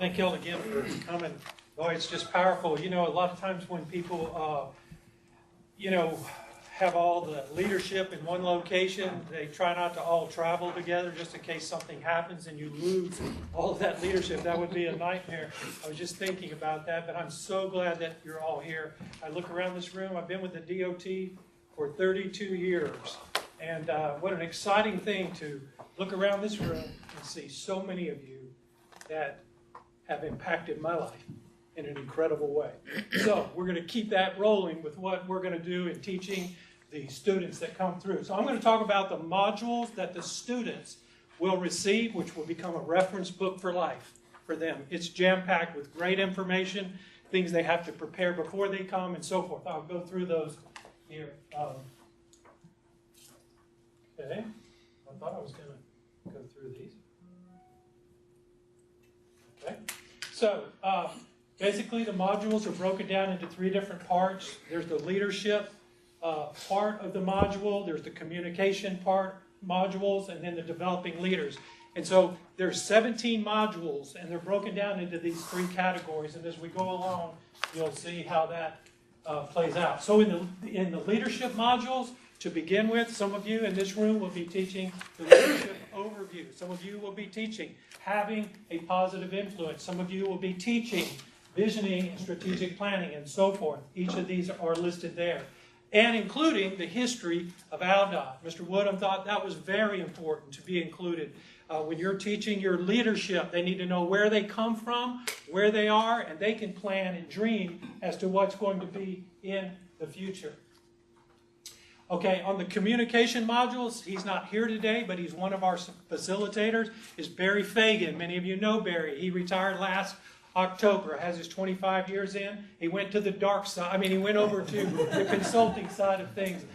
Thank y'all again for coming. Boy, it's just powerful. You know, a lot of times when people, have all the leadership in one location, they try not to all travel together just in case something happens and you lose all of that leadership. That would be a nightmare. I was just thinking about that, but I'm so glad that you're all here. I look around this room. I've been with the DOT for 32 years. And what an exciting thing to look around this room and see so many of you that have impacted my life in an incredible way. So we're going to keep that rolling with what we're going to do in teaching the students that come through. So I'm going to talk about the modules that the students will receive, which will become a reference book for life for them. It's jam-packed with great information, things they have to prepare before they come, and so forth. I'll go through those here. Okay. I thought I was going to go through these. Okay. So, basically the modules are broken down into three different parts. There's the leadership part of the module, there's the communication part modules, and then the developing leaders. And so there's 17 modules, and they're broken down into these three categories. And as we go along, you'll see how that plays out. So in the leadership modules, to begin with, some of you in this room will be teaching the leadership overview. Some of you will be teaching having a positive influence. Some of you will be teaching visioning and strategic planning and so forth. Each of these are listed there. And including the history of ALDOT. Mr. Woodham thought that was very important to be included. When you're teaching your leadership, they need to know where they come from, where they are, and they can plan and dream as to what's going to be in the future. Okay, on the communication modules, he's not here today, but he's one of our facilitators, is Barry Fagan. Many of you know Barry. He retired last October, has his 25 years in. He went to the dark side. He went over to the consulting side of things.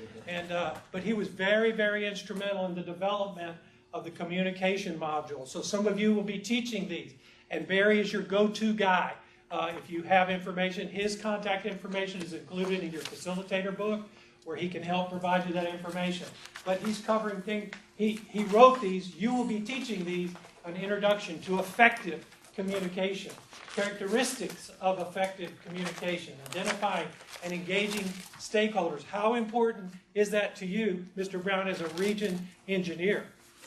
But he was very, very instrumental in the development of the communication module. So some of you will be teaching these. And Barry is your go-to guy. If you have information, his contact information is included in your facilitator book, where he can help provide you that information. But he's covering things. He wrote these. You will be teaching these, an introduction to effective communication, characteristics of effective communication, identifying and engaging stakeholders. How important is that to you, Mr. Brown, as a region engineer,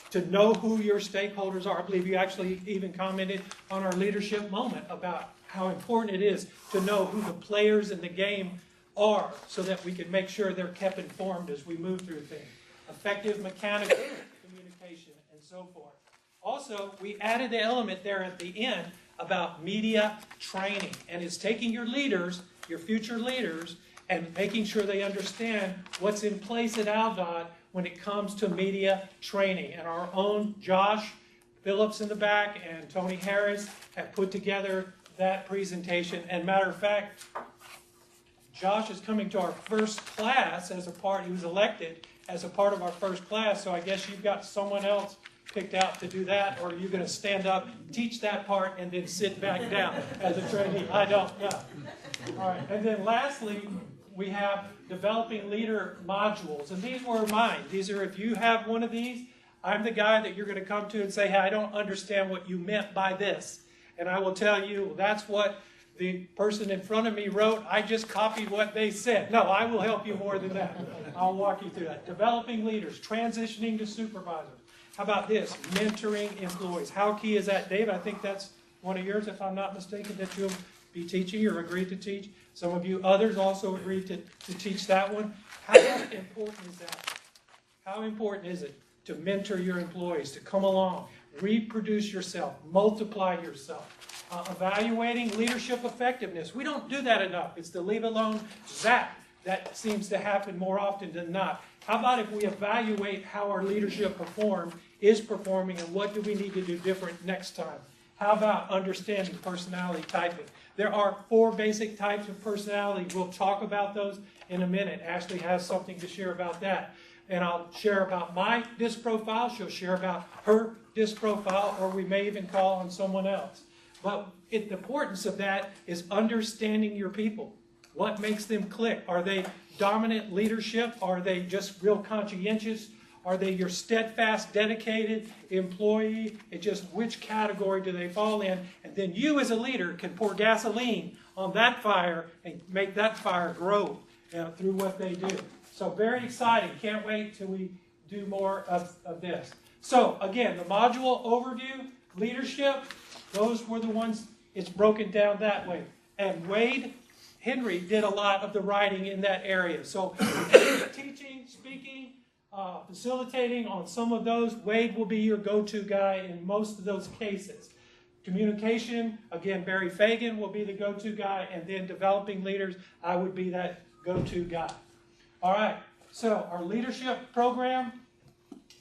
to know who your stakeholders are? I believe you actually even commented on our leadership moment about how important it is to know who the players in the game are so that we can make sure they're kept informed as we move through things. Effective mechanical communication and so forth. Also, we added the element there at the end about media training. And it's taking your leaders, your future leaders, and making sure they understand what's in place at ALDOT when it comes to media training. And our own Josh Phillips in the back and Tony Harris have put together that presentation. And matter of fact, Josh is coming to our first class as a part, he was elected as a part of our first class, so I guess you've got someone else picked out to do that, or you're going to stand up, teach that part, and then sit back down as a trainee. I don't know. All right, and then lastly, we have developing leader modules, and these were mine. These are, if you have one of these, I'm the guy that you're going to come to and say, hey, I don't understand what you meant by this. And I will tell you, that's what the person in front of me wrote. I just copied what they said. No, I will help you more than that. I'll walk you through that. Developing leaders, transitioning to supervisors. How about this? Mentoring employees. How key is that? Dave, I think that's one of yours, if I'm not mistaken, that you'll be teaching or agreed to teach. Some of you others also agreed to teach that one. How important is that? How important is it to mentor your employees, to come along, reproduce yourself, multiply yourself? Evaluating leadership effectiveness. We don't do that enough. It's the leave alone zap that seems to happen more often than not. How about if we evaluate how our leadership is performing, and what do we need to do different next time? How about understanding personality typing? There are 4 basic types of personality. We'll talk about those in a minute. Ashley has something to share about that. And I'll share about my DISC profile. She'll share about her DISC profile, or we may even call on someone else. But the importance of that is understanding your people. What makes them click? Are they dominant leadership? Are they just real conscientious? Are they your steadfast, dedicated employee? It's just which category do they fall in? And then you as a leader can pour gasoline on that fire and make that fire grow through what they do. So very exciting. Can't wait till we do more of this. So again, the module overview, leadership, those were the ones, it's broken down that way. And Wade Henry did a lot of the writing in that area. So teaching, speaking, facilitating on some of those, Wade will be your go-to guy in most of those cases. Communication, again, Barry Fagan will be the go-to guy, and then developing leaders, I would be that go-to guy. All right, so our leadership program,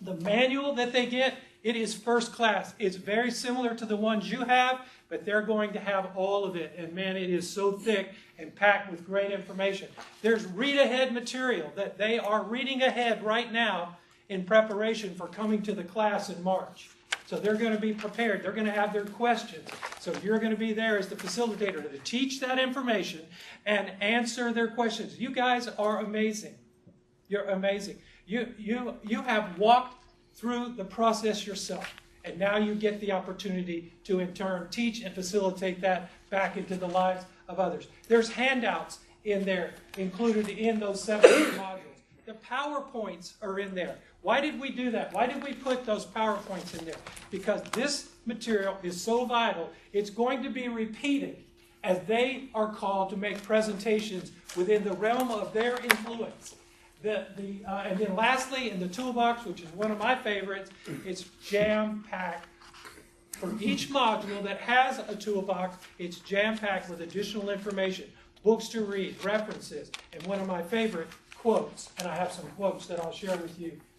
the manual that they get, it is first class. It's very similar to the ones you have, but they're going to have all of it. And man, it is so thick and packed with great information. There's read-ahead material that they are reading ahead right now in preparation for coming to the class in March. So they're going to be prepared. They're going to have their questions. So you're going to be there as the facilitator to teach that information and answer their questions. You guys are amazing. You're amazing. You have walked through the process yourself. And now you get the opportunity to, in turn, teach and facilitate that back into the lives of others. There's handouts in there included in those 7 modules. The PowerPoints are in there. Why did we do that? Why did we put those PowerPoints in there? Because this material is so vital, it's going to be repeated as they are called to make presentations within the realm of their influence. And then lastly, in the toolbox, which is one of my favorites, it's jam-packed. For each module that has a toolbox, it's jam-packed with additional information, books to read, references, and one of my favorite, quotes. And I have some quotes that I'll share with you